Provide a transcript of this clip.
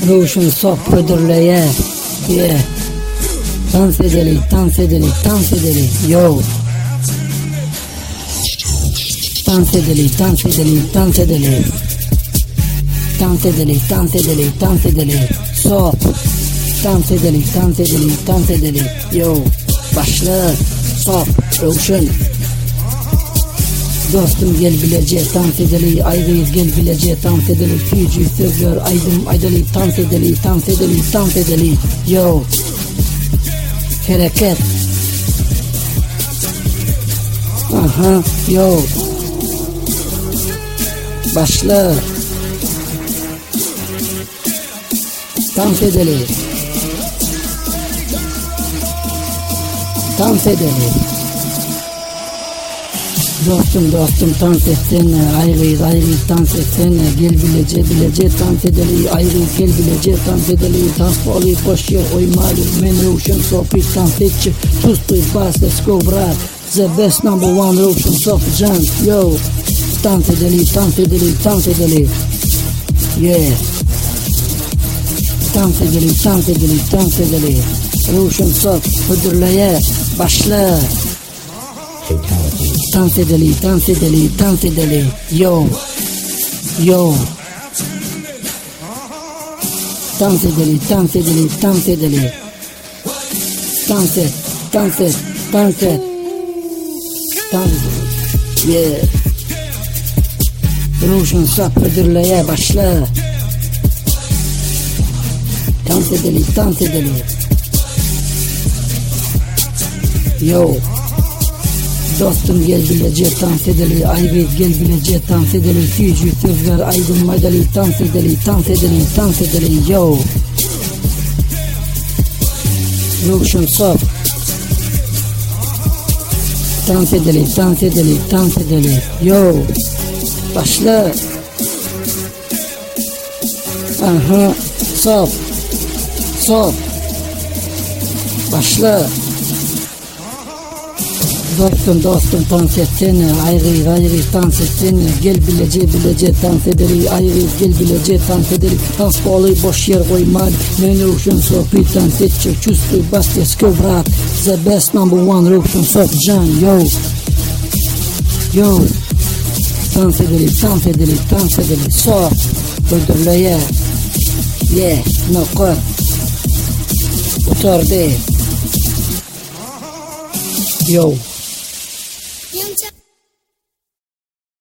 Ruşun sof pödürleye. Yeah. Dans edelim, dans edelim, dans edelim. Yo. Dans edelim, dans edelim, dans edelim. Dans edelim, dans edelim, dans edelim. Sof. Dans edelim, dans edelim, dans edelim. Yo. Başla. Sof. Ruşun. Dostum gel bilece dans edelim, ayrıyız gel bilece dans edelim. Fücü sözler aydım aydalı dans edelim, dans edelim, dans edelim. Yo. Hareket. Aha. Yo. Başla. Dans edelim. Dans edelim. Dostum dans etsene, ayrıyız dans etsene. Gel bilece dans edelim, ayrıyız gel bilece dans edelim. Dans olayı boş yer oymalım, men Ruşen sohbet dans etçi. Tustuy bas, let's go brat. The best number one Ruşen sohbet can. Yo, dans edelim, dans edelim, dans edelim. Yeah. Dans edelim, dans edelim, dans edelim. Ruşen sohbet müdürleye başla. Dans edelim, dans edelim, dans edelim. Yo. Yo. Dans edelim, dans edelim, dans edelim. Dans et, dans et, dans et. Dans edelim. Yeah. Ruşen sohbet müdürleye başla. Dans edelim, dans edelim. Yo. Dostum gel bilece dans edelim, ayrıyız gel bilece dans edelim. Fücü sözler aydın maydalı dans edelim, dans edelim, dans edelim. Yo. Ruşen sof. Dans edelim, dans edelim, dans edelim. Yo. Başla. Aha. Sof. Sof. Başla. Dostum dans etsene, ayrıyız dans etsene. Gel bilece dans edelim, ayrıyız gel bilece dans edelim. Dans olayı boş yer koymal, men Ruşen sohbet dans etçi. Çustuy bas, let's go brat. The best number one Ruşen sohbet can. Yo. Yo. Dans edelim, dans edelim, dans edelim. Sof. Öldürleye. Yeah. Nokot. Otordu. Yo.